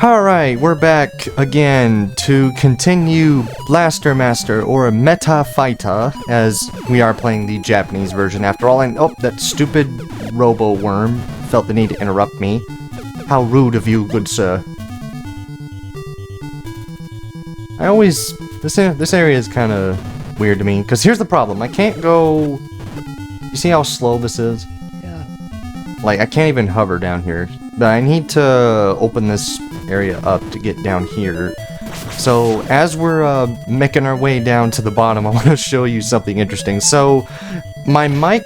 Alright, we're back again to continue Blaster Master, or Meta Fighter, as we are playing the Japanese version after all. And oh, that stupid robo-worm felt the need to interrupt me. How rude of you, good sir. This area is kind of weird to me, because here's the problem. I can't go... You see how slow this is? Yeah. Like, I can't even hover down here. But I need to open this area up to get down here. So, as we're making our way down to the bottom, I want to show you something interesting. So, my mic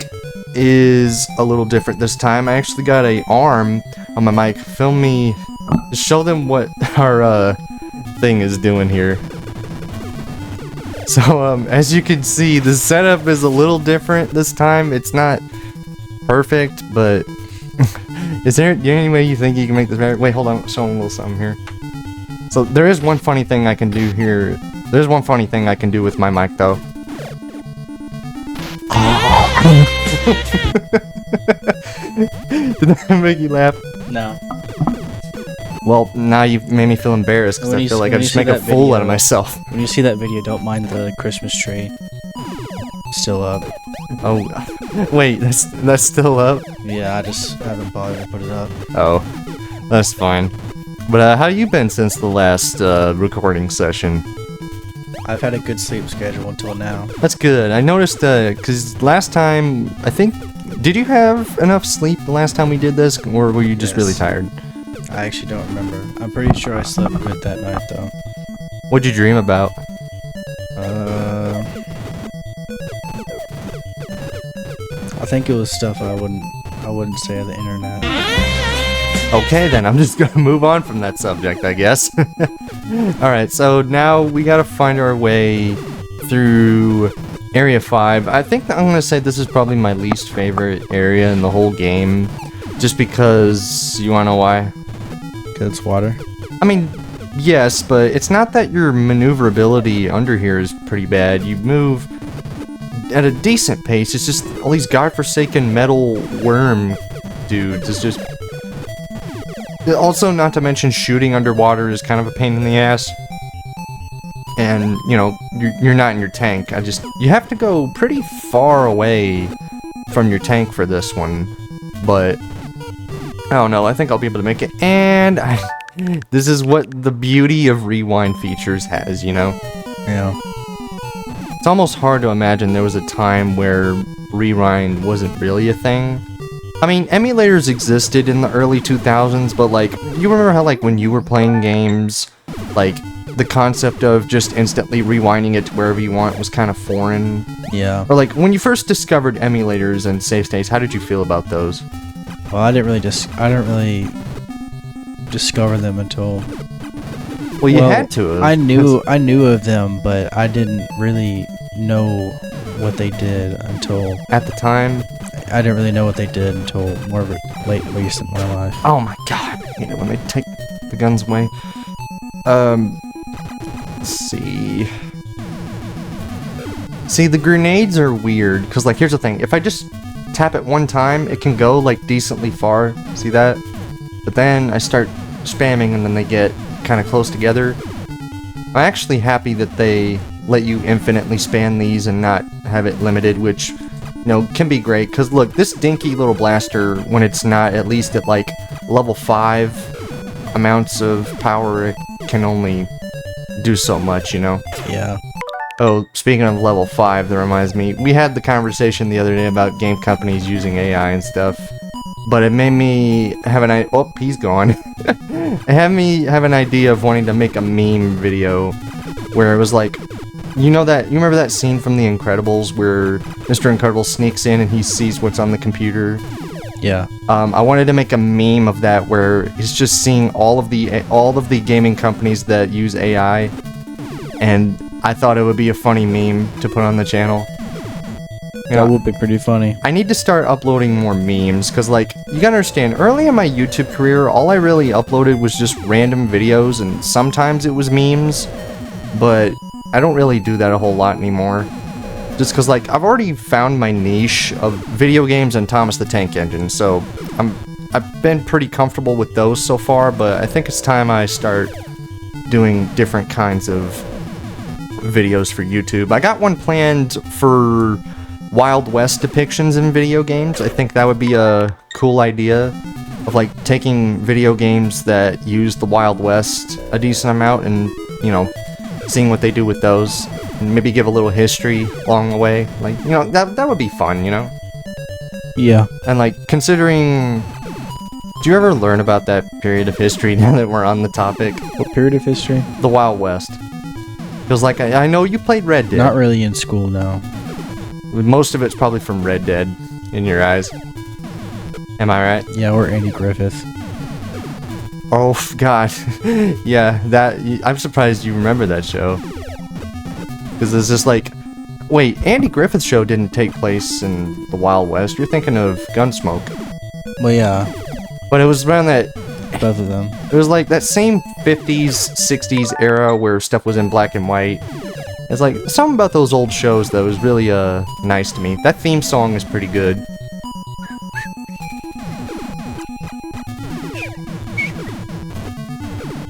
is a little different this time. I actually got an arm on my mic. Film me... Show them what our thing is doing here. So, as you can see, the setup is a little different this time. It's not perfect, but... Is there any way you think you can make this better? Wait, hold on. Show them a little something here. So, there is one funny thing I can do here. There's one funny thing I can do with my mic, though. Did that make you laugh? No. Well, now you've made me feel embarrassed, because I feel like I just make a fool out of myself. When you see that video, don't mind the Christmas tree. Still up. Oh, wait, that's still up? Yeah, I just haven't bothered to put it up. Oh, that's fine. But how you been since the last recording session? I've had a good sleep schedule until now. That's good. I noticed, because last time, I think... Did you have enough sleep the last time we did this, or were you just really tired? I actually don't remember. I'm pretty sure I slept good that night, though. What'd you dream about? I think it was stuff I wouldn't say on the internet. Okay, then I'm just gonna move on from that subject, I guess. Alright, so now we gotta find our way through Area 5. I think I'm gonna say this is probably my least favorite area in the whole game. Just because... You wanna know why? Because it's water? I mean, yes, but it's not that your maneuverability under here is pretty bad. You move at a decent pace. It's just all these godforsaken metal worm dudes. It's just... Also, not to mention, shooting underwater is kind of a pain in the ass. And, you know, you're not in your tank. You have to go pretty far away from your tank for this one. But... I don't know, I think I'll be able to make it, and this is what the beauty of rewind features has, you know? Yeah. It's almost hard to imagine there was a time where rewind wasn't really a thing. I mean, emulators existed in the early 2000s, but like, you remember how like when you were playing games, like, the concept of just instantly rewinding it to wherever you want was kind of foreign? Yeah. Or like, when you first discovered emulators and save states, how did you feel about those? Well, I didn't really discover them until... Well, you had to have. I knew of them, but I didn't really know what they did until... At the time? I didn't really know what they did until more recent in my life. Oh my god, I hate it when they take the guns away. Let's see... See, the grenades are weird, because, like, here's the thing. If I just tap it one time, it can go, like, decently far. See that? But then I start spamming, and then they get kind of close together. I'm actually happy that they let you infinitely spam these and not have it limited, which, you know, can be great. Because, look, this dinky little blaster, when it's not at least at, like, level 5 amounts of power, it can only do so much, you know? Yeah. Oh, speaking of level 5, that reminds me, we had the conversation the other day about game companies using AI and stuff, but it made me have an idea. Oh, he's gone. It had me have an idea of wanting to make a meme video where it was like, you remember that scene from The Incredibles where Mr. Incredible sneaks in and he sees what's on the computer? Yeah. I wanted to make a meme of that where he's just seeing all of the gaming companies that use AI, and I thought it would be a funny meme to put on the channel. You know, that would be pretty funny. I need to start uploading more memes, because, like, you gotta understand, early in my YouTube career, all I really uploaded was just random videos, and sometimes it was memes, but I don't really do that a whole lot anymore. Just because, like, I've already found my niche of video games and Thomas the Tank Engine, so I've been pretty comfortable with those so far, but I think it's time I start doing different kinds of videos for YouTube. I got one planned for Wild West depictions in video games. I think that would be a cool idea of like taking video games that use the Wild West a decent amount and, you know, seeing what they do with those and maybe give a little history along the way. Like, you know, that would be fun, you know? Yeah. And like, considering... Do you ever learn about that period of history now that we're on the topic? What period of history? The Wild West. Feels like I know you played Red Dead. Not really in school, no. Most of it's probably from Red Dead, in your eyes. Am I right? Yeah, or Andy Griffith. Oh, God. Yeah, I'm surprised you remember that show. Because it's just like... Wait, Andy Griffith's show didn't take place in the Wild West. You're thinking of Gunsmoke. Well, yeah. But it was around that... Both of them. It was like that same 50s, 60s era where stuff was in black and white. It's like, something about those old shows, though, is really, nice to me. That theme song is pretty good.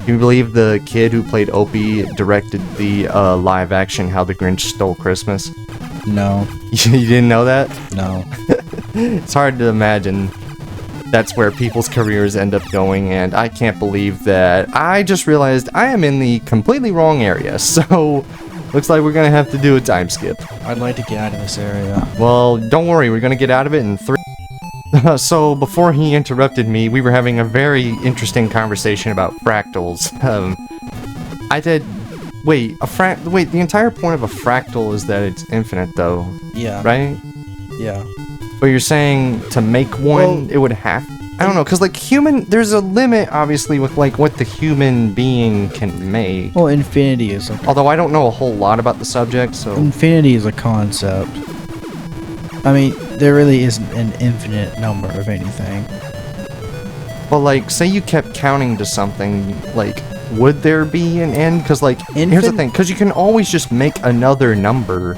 Can you believe the kid who played Opie directed the, live-action How the Grinch Stole Christmas? No. You didn't know that? No. It's hard to imagine that's where people's careers end up going, and I can't believe that I just realized I am in the completely wrong area, so looks like we're gonna have to do a time skip. I'd like to get out of this area. Well, don't worry, we're gonna get out of it in 3... So, before he interrupted me, we were having a very interesting conversation about fractals. I did... Wait, wait, the entire point of a fractal is that it's infinite, though. Yeah. Right? Yeah. But you're saying to make one, it would have... I don't know, because, like, there's a limit, obviously, with, like, what the human being can make. Well, infinity is a... Although I don't know a whole lot about the subject, so... Infinity is a concept. I mean, there really isn't an infinite number of anything. But, like, say you kept counting to something, like, would there be an end? Because, like, here's the thing, because you can always just make another number.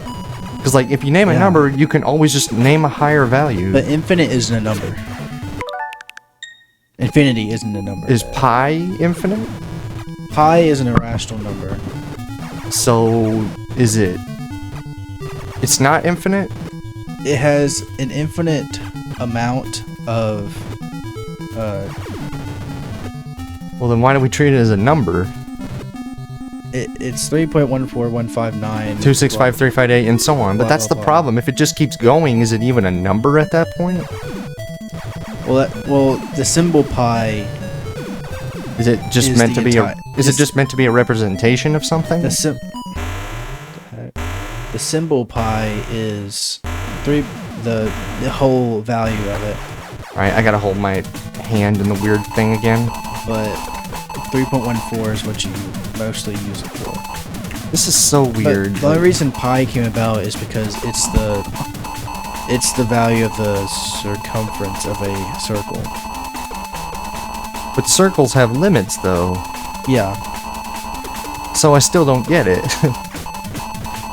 Because, like, if you name a number, you can always just name a higher value. But infinite isn't a number. Infinity isn't a number. Is pi infinite? Pi is an irrational number. So, is it... It's not infinite? It has an infinite amount of... Well, then why do we treat it as a number? It's 3.14159... 265,358, and so on. But that's the problem. If it just keeps going, is it even a number at that point? Well, the symbol pi... Is it just meant to be Is it just meant to be a representation of something? The symbol pi is the whole value of it. Alright, I gotta hold my hand in the weird thing again. But 3.14 is what you mostly use it for. This is so weird. But the only reason pi came about is because it's the value of the circumference of a circle. But circles have limits, though. Yeah. So I still don't get it.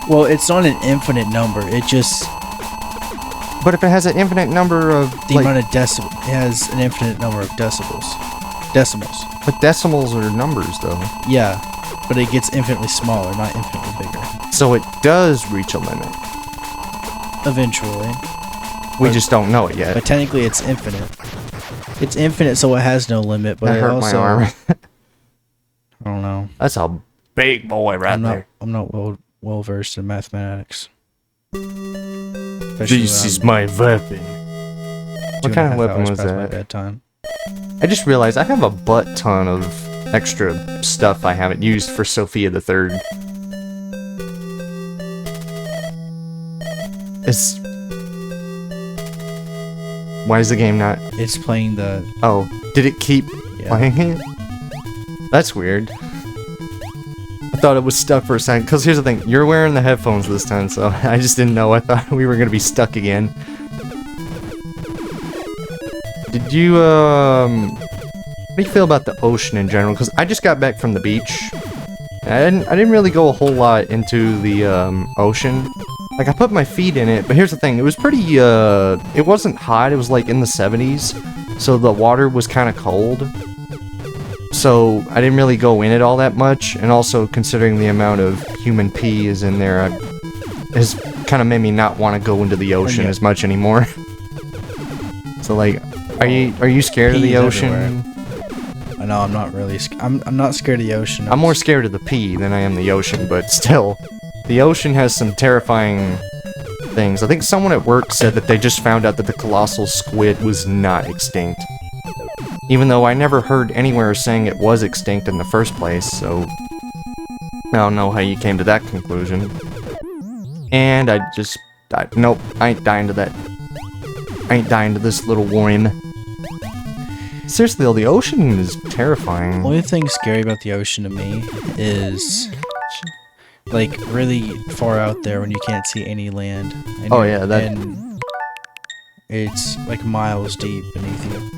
Well, it's not an infinite number. It just... But if it has an infinite number of... amount of it has an infinite number of decimals. But decimals are numbers, though. Yeah, but it gets infinitely smaller, not infinitely bigger. So it does reach a limit. Eventually. We just don't know it yet. But technically it's infinite. It's infinite, so it has no limit, but that it hurt also... my arm. I don't know. That's a big boy there. I'm not well versed in mathematics. This is my weapon. What kind of weapon was that? Bedtime. I just realized I have a butt ton of extra stuff I haven't used for Sophia the Third. Why is the game not... It's playing the... Oh, did it keep playing it? That's weird. I thought it was stuck for a second, because here's the thing, you're wearing the headphones this time, so I just didn't know. I thought we were going to be stuck again. Did you, what do you feel about the ocean in general? Because I just got back from the beach. And I didn't really go a whole lot into the, ocean. Like, I put my feet in it, but here's the thing, it was pretty, it wasn't hot, it was like in the 70s. so the water was kind of cold. So I didn't really go in it all that much, and also considering the amount of human pee is in there, has kind of made me not want to go into the ocean as much anymore. So like, are you scared of the ocean? Everywhere. No, I'm not really. I'm not scared of the ocean. I'm more scared of the pee than I am the ocean, but still, the ocean has some terrifying things. I think someone at work said that they just found out that the colossal squid was not extinct. Even though I never heard anywhere saying it was extinct in the first place, so I don't know how you came to that conclusion. And I just died. Nope, I ain't dying to that. I ain't dying to this little worm. Seriously though, the ocean is terrifying. The only thing scary about the ocean to me is like really far out there when you can't see any land. And and it's like miles deep beneath you.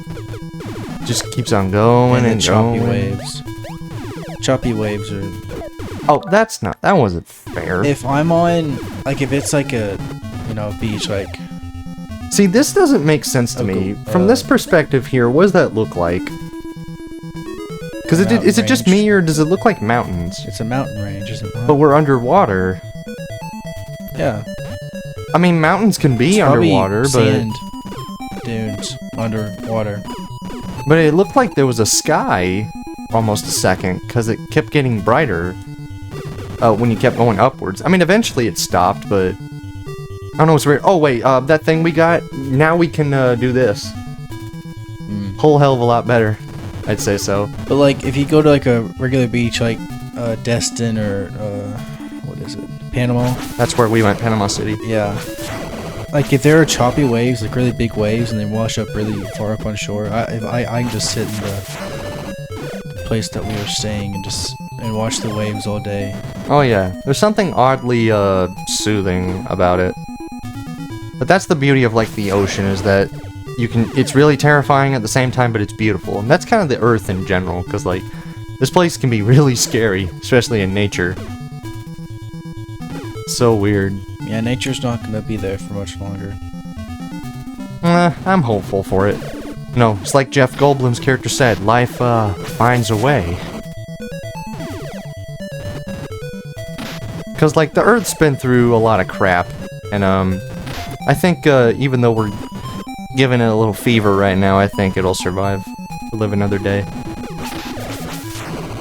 Just keeps on going and choppy going. waves. Choppy waves are. Oh, that wasn't fair. If I'm on, like, if it's like a, beach, like. See, this doesn't make sense to me. From this perspective here, what does that look like? Because is it just me, or does it look like mountains? It's a mountain range, isn't it? But we're underwater. Yeah. I mean, mountains can be underwater, sand dunes underwater. But it looked like there was a sky for almost a second, because it kept getting brighter when you kept going upwards. I mean, eventually it stopped, but I don't know what's weird. Oh, wait, that thing we got, now we can do this. Whole hell of a lot better, I'd say so. But, like, if you go to, like, a regular beach, like Destin or, what is it, Panama? That's where we went, Panama City. Yeah. Like, if there are choppy waves, like really big waves, and they wash up really far up on shore, I can just sit in the place that we were staying and watch the waves all day. Oh yeah, there's something oddly soothing about it. But that's the beauty of like the ocean, is that it's really terrifying at the same time, but it's beautiful. And that's kind of the Earth in general, because like this place can be really scary, especially in nature. So weird. Yeah, nature's not gonna be there for much longer. I'm hopeful for it. No, it's like Jeff Goldblum's character said, life finds a way. Because like the Earth's been through a lot of crap, and I think even though we're giving it a little fever right now, I think it'll survive to live another day.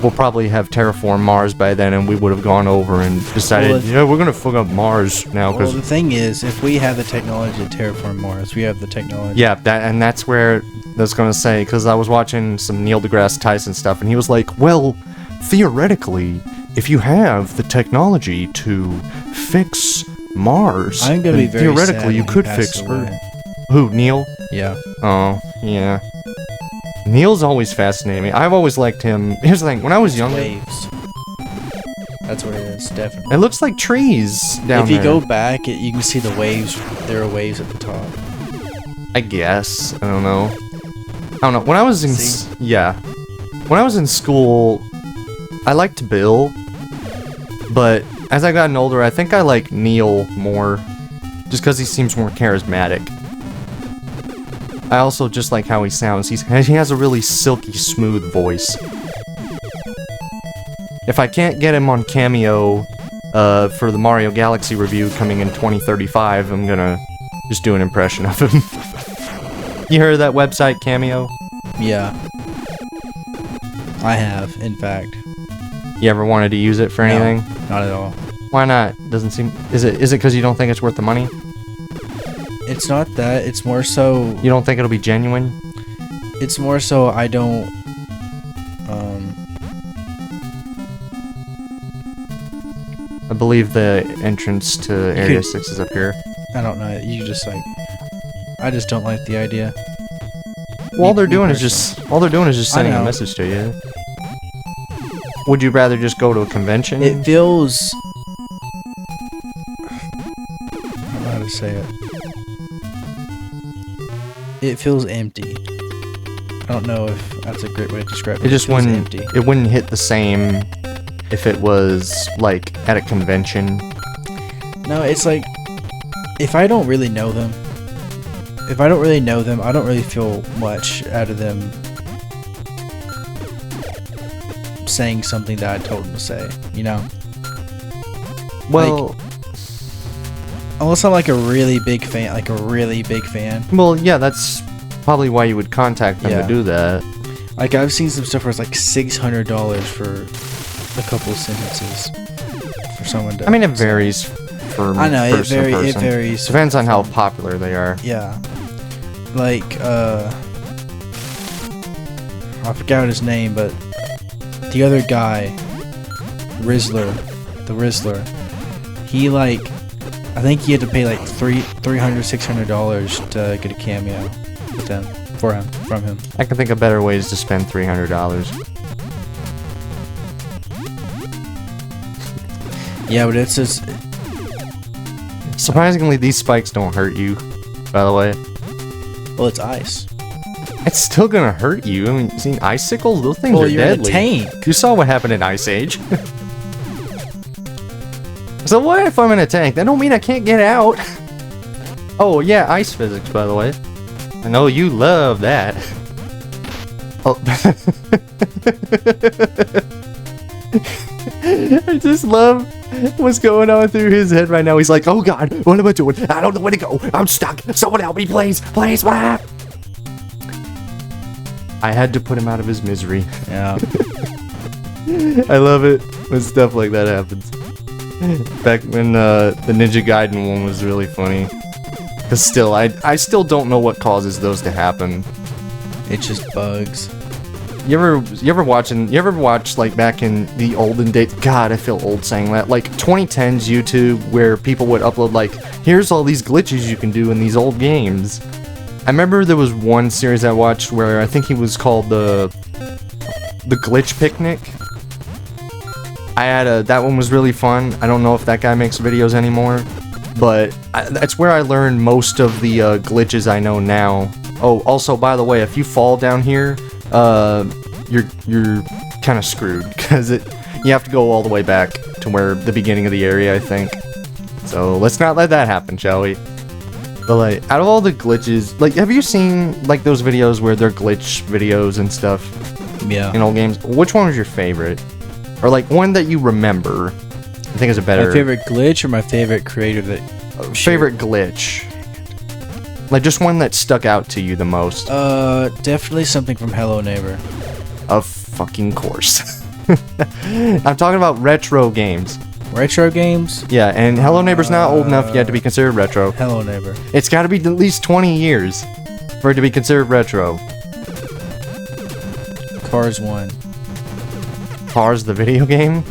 We'll probably have terraformed Mars by then, and we would have gone over and decided, we're gonna fuck up Mars now. Well, the thing is, if we have the technology to terraform Mars, we have the technology. Yeah, that's where I was gonna say, because I was watching some Neil deGrasse Tyson stuff, and he was like, well, theoretically, if you have the technology to fix Mars, I'm gonna be very theoretically you could fix Earth. Who, Neil? Yeah. Oh, yeah. Neil's always fascinated me. I've always liked him. Here's the thing, when I was younger... Waves. That's what it is, definitely. It looks like trees down there. If you go back, you can see the waves. There are waves at the top. I guess. I don't know. When I was in... When I was in school, I liked Bill, but as I gotten older, I think I like Neil more, just because he seems more charismatic. I also just like how he sounds. He has a really silky smooth voice. If I can't get him on Cameo for the Mario Galaxy review coming in 2035, I'm gonna just do an impression of him. You heard of that website, Cameo? Yeah. I have, in fact. You ever wanted to use it for anything? No, not at all. Why not? Doesn't seem... Is it because you don't think it's worth the money? It's not that, it's more so... You don't think it'll be genuine? It's more so I don't... I believe the entrance to Area 6 is up here. I don't know, you just like... I just don't like the idea. Well, all they're doing is just sending a message to you. Would you rather just go to a convention? It feels... I don't know how to say it. It feels empty. I don't know if that's a great way to describe it. It just wouldn't. Empty. It wouldn't hit the same if it was like at a convention. No, it's like if I don't really know them, if I don't really know them, I don't really feel much out of them saying something that I told them to say, you know? Well, like, unless I'm like a really big fan, Well, yeah, that's probably why you would contact them to do that. Like, I've seen some stuff where it's like $600 for a couple of sentences for someone to... I mean, it varies from person to person. It varies. Depends on how popular they are. Yeah. Like, I forgot his name, but the other guy, the Rizzler, he, like, I think he had to pay like $600 to get a cameo with them, from him. I can think of better ways to spend $300. Yeah, but it's just... Surprisingly, these spikes don't hurt you, by the way. Well, it's ice. It's still gonna hurt you. I mean, you seen icicles? Those things are you're deadly. In a tank. You saw what happened in Ice Age. So what if I'm in a tank? That don't mean I can't get out. Oh yeah, ice physics, by the way. I know you love that. Oh. I just love what's going on through his head right now. He's like, oh god, what am I doing? I don't know where to go. I'm stuck. Someone help me, please. Please, ah! I had to put him out of his misery. Yeah. I love it when stuff like that happens. Back when the Ninja Gaiden one was really funny. Cause still, I still don't know what causes those to happen. It's just bugs. You ever watch like back in the olden days? God, I feel old saying that. Like 2010s YouTube, where people would upload like, here's all these glitches you can do in these old games. I remember there was one series I watched where I think he was called the Glitch Picnic. That one was really fun. I don't know if that guy makes videos anymore, but that's where I learned most of the glitches I know now. Oh, also, by the way, if you fall down here, you're kind of screwed, because you have to go all the way back to where the beginning of the area, I think. So let's not let that happen, shall we? But like, out of all the glitches, like, have you seen like those videos where they're glitch videos and stuff? Yeah. In old games, which one was your favorite? Or like one that you remember? I think is a better. My favorite glitch or my favorite creator that. Favorite glitch. Like just one that stuck out to you the most. Definitely something from Hello Neighbor. Of fucking course. I'm talking about retro games. Retro games? Yeah, and Hello Neighbor's not old enough yet to be considered retro. Hello Neighbor. It's got to be at least 20 years for it to be considered retro. Cars 1. Cars, the video game?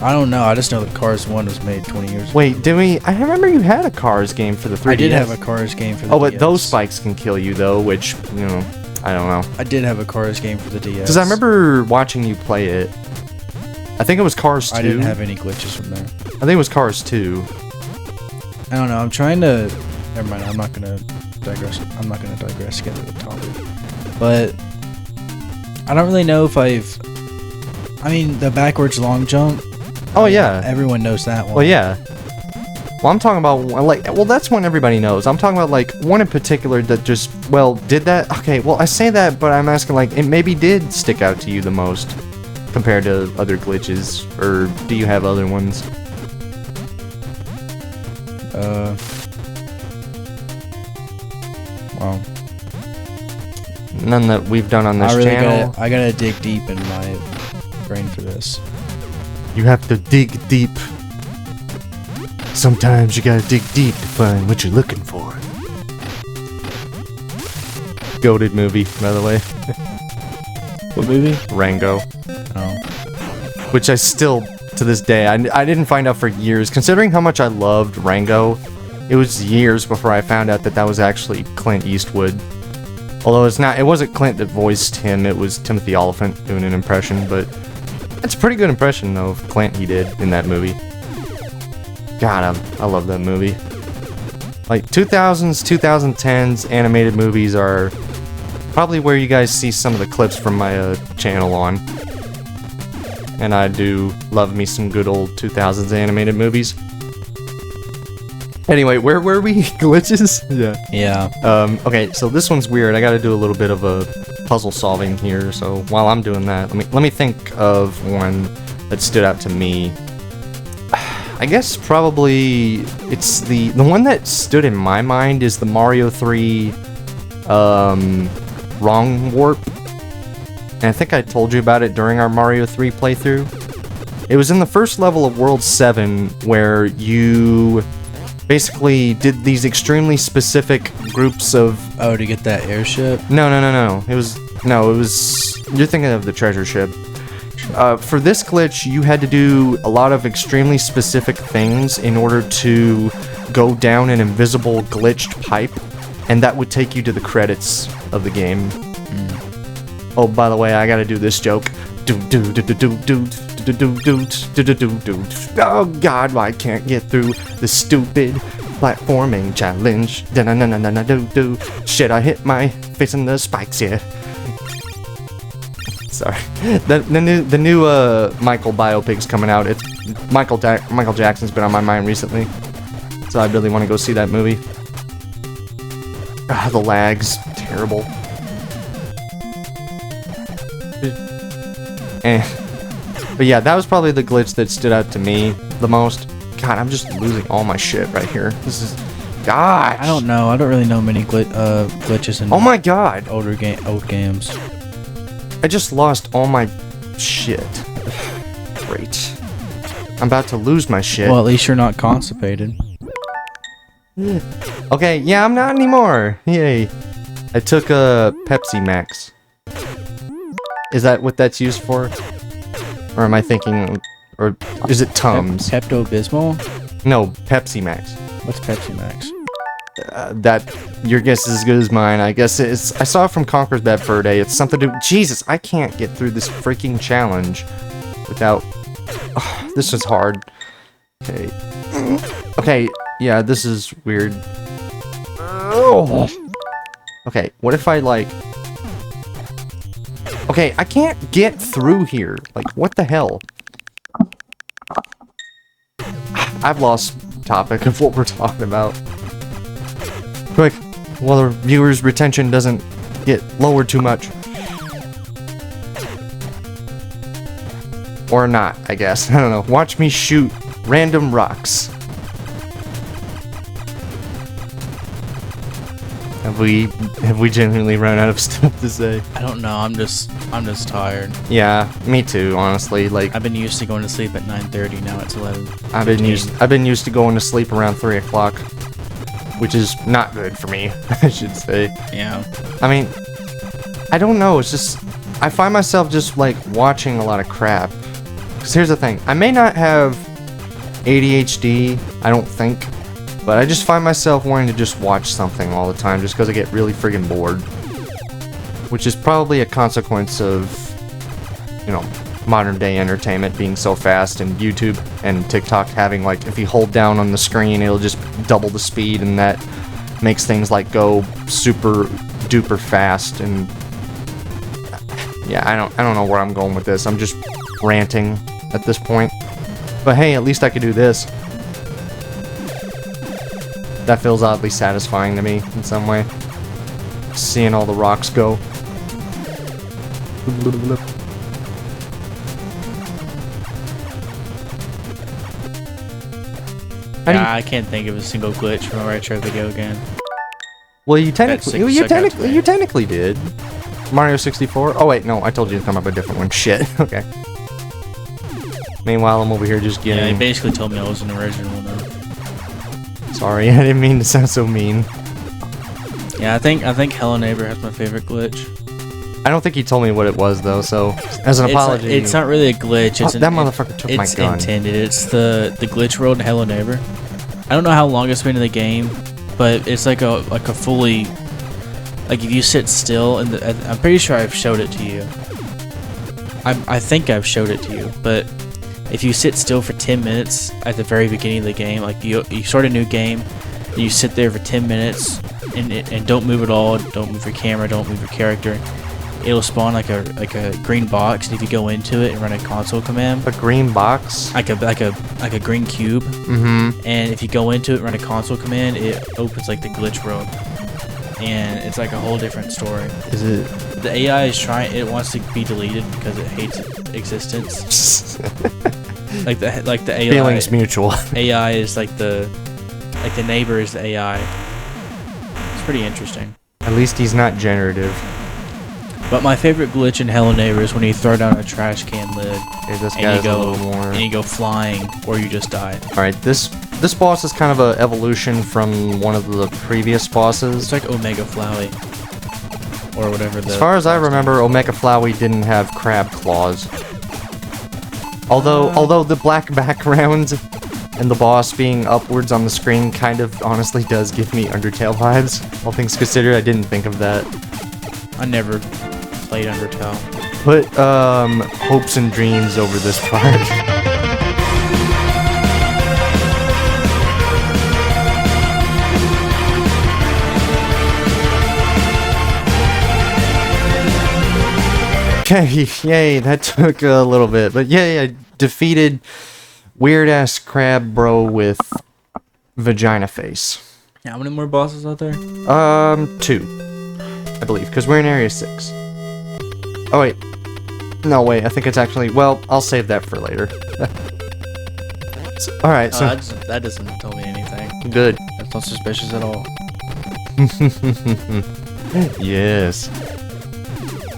I don't know. I just know that Cars 1 was made 20 years ago. Wait, did we? I remember you had a Cars game for the 3DS. I did have a Cars game for the DS. Oh, but those spikes can kill you, though, which, you know, I don't know. I did have a Cars game for the DS. Because I remember watching you play it. I think it was Cars 2. I didn't have any glitches from there. I think it was Cars 2. I don't know. I'm trying to... Never mind. I'm not going to digress. I'm not going to digress again to the topic. But I don't really know if I've... I mean, the backwards long jump. Oh, yeah. Everyone knows that one. Well, yeah. Well, I'm talking about, like, well, that's one everybody knows. I'm talking about, like, one in particular that just, well, did that? Okay, well, I say that, but I'm asking, like, it maybe did stick out to you the most compared to other glitches, or do you have other ones? Well, none that we've done on this channel. I gotta dig deep in my brain for this. You have to dig deep. Sometimes you gotta dig deep to find what you're looking for. Goated movie, by the way. What movie? Rango. Oh. Which I still, to this day, I didn't find out for years. Considering how much I loved Rango, it was years before I found out that that was actually Clint Eastwood. Although it wasn't Clint that voiced him, it was Timothy Olyphant doing an impression, but it's a pretty good impression, though, of Clint he did in that movie. God, I love that movie. Like, 2000s, 2010s animated movies are probably where you guys see some of the clips from my channel on. And I do love me some good old 2000s animated movies. Anyway, where were we? Glitches? Yeah. Yeah. Okay, so this one's weird. I gotta do a little bit of a puzzle solving here, so while I'm doing that, let me think of one that stood out to me. I guess probably it's the one that stood in my mind is the Mario 3 wrong warp. And I think I told you about it during our Mario 3 playthrough. It was in the first level of World 7 where you basically did these extremely specific groups of... Oh, to get that airship? No. It was... You're thinking of the treasure ship. For this glitch, you had to do a lot of extremely specific things in order to go down an invisible glitched pipe, and that would take you to the credits of the game. Oh, by the way, I gotta do this joke. Oh god, I can't get through the stupid platforming challenge. Shit, I hit my face in the spikes here. Sorry. The new Michael biopic's coming out. It's Michael Jackson's been on my mind recently, so I really want to go see that movie. The lag's terrible. But yeah, that was probably the glitch that stood out to me the most. God, I'm just losing all my shit right here. This is... Gosh! I don't know. I don't really know many glitches in... Oh my god! Old games. I just lost all my shit. Great. I'm about to lose my shit. Well, at least you're not constipated. Okay, yeah, I'm not anymore. Yay. I took a Pepsi Max. Is that what that's used for? Or am I thinking... Or is it Tums? Pepto-Bismol? No, Pepsi Max. What's Pepsi Max? Your guess is as good as mine. I guess it's... I saw it from Conker's Bad Fur Day. It's something to... Jesus, I can't get through this freaking challenge without... this is hard. Okay. Okay, yeah, this is weird. Okay, what if I, like... Okay, I can't get through here. Like, what the hell? I've lost topic of what we're talking about. Quick, while the viewer's retention doesn't get lowered too much. Or not, I guess. I don't know. Watch me shoot random rocks. Have we genuinely run out of stuff to say? I don't know. I'm just tired. Yeah, me too. Honestly, like I've been used to going to sleep at 9:30. Now it's 11. I've been used to going to sleep around 3 o'clock, which is not good for me. I should say. Yeah. I mean, I don't know. It's just I find myself just like watching a lot of crap. Because here's the thing. I may not have ADHD. I don't think. But I just find myself wanting to just watch something all the time just because I get really friggin' bored. Which is probably a consequence of, you know, modern day entertainment being so fast and YouTube and TikTok having, like, if you hold down on the screen, it'll just double the speed and that makes things, like, go super duper fast and... Yeah, I don't know where I'm going with this. I'm just ranting at this point. But hey, at least I could do this. That feels oddly satisfying to me in some way. Seeing all the rocks go. I can't think of a single glitch from a retro video game. Well, you technically did. Mario 64. Oh wait, no, I told you to come up with a different one. Shit. Okay. Meanwhile, I'm over here just getting. Yeah, he basically told me I was an original now. Sorry, I didn't mean to sound so mean. Yeah, I think Hello Neighbor has my favorite glitch. I don't think he told me what it was though, so as an apology. It's not really a glitch. It's that motherfucker took my gun. It's intended. It's the glitch world in Hello Neighbor. I don't know how long it's been in the game, but it's like a fully, like if you sit still and I'm pretty sure I've showed it to you. I think I've showed it to you, but if you sit still for 10 minutes at the very beginning of the game, like you start a new game, and you sit there for 10 minutes and don't move at all, don't move your camera, don't move your character, it'll spawn like a green box, and if you go into it and run a console command, a green box, like a green cube, and if you go into it and run a console command, it opens like the glitch world, and it's like a whole different story. Is it? The AI is trying. It wants to be deleted because it hates its existence. like the AI. Feelings mutual. AI is like the neighbor is the AI. It's pretty interesting. At least he's not generative. But my favorite glitch in Hello Neighbor is when you throw down a trash can lid, and you go flying, or you just die. All right, this boss is kind of an evolution from one of the previous bosses. It's like Omega Flowey, or whatever. As far as I remember, Omega Flowey didn't have crab claws. Although the black background and the boss being upwards on the screen kind of honestly does give me Undertale vibes. All things considered, I didn't think of that. I never played Undertale. Put hopes and dreams over this part. Okay, yay, that took a little bit, but yay, I defeated weird-ass crab bro with vagina face. How many more bosses out there? 2, I believe, because we're in Area 6. Oh, wait. No, wait, I think it's actually... Well, I'll save that for later. Alright, so... that doesn't tell me anything. Good. That's not suspicious at all. Yes.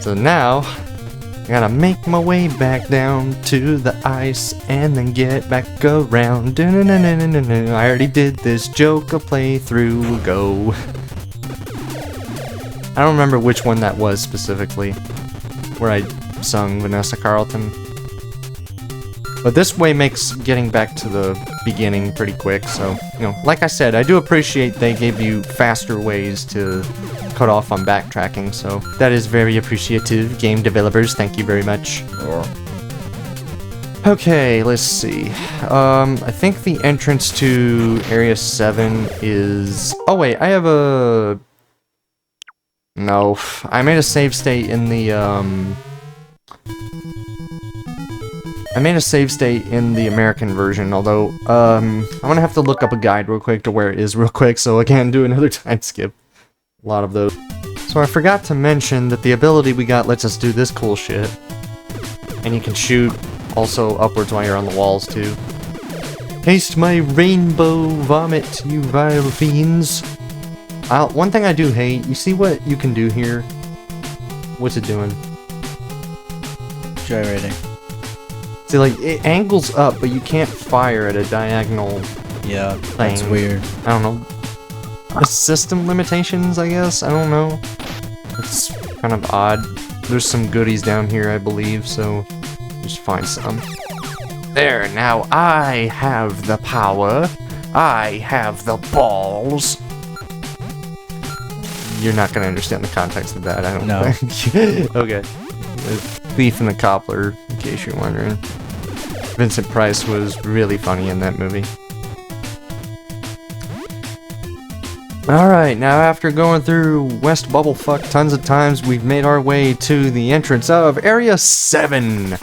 So now, I gotta make my way back down to the ice and then get back around. I already did this joke a playthrough ago. I don't remember which one that was specifically, where I sung Vanessa Carlton. But this way makes getting back to the beginning pretty quick, so, you know, like I said, I do appreciate they gave you faster ways to cut off on backtracking, so that is very appreciative, game developers, thank you very much. Okay, let's see. I think the entrance to Area 7 is... Oh wait, I have a... No, I made a save state in the, I made a save state in the American version, although, I'm gonna have to look up a guide real quick to where it is real quick, so I can do another time skip. A lot of those. So I forgot to mention that the ability we got lets us do this cool shit. And you can shoot also upwards while you're on the walls, too. Taste my rainbow vomit, you vile fiends. One thing I do hate, you see what you can do here? What's it doing? Gyrating. See, like, it angles up, but you can't fire at a diagonal Yeah, thing. that's weird. I don't know. System limitations, I guess? I don't know. It's kind of odd. There's some goodies down here, I believe, so just find some. There, now I have the power. I have the balls. You're not gonna understand the context of that, I don't think. Okay. Thief and the Cobbler, in case you're wondering. Vincent Price was really funny in that movie. Alright, now after going through West Bubblefuck tons of times, we've made our way to the entrance of Area 7!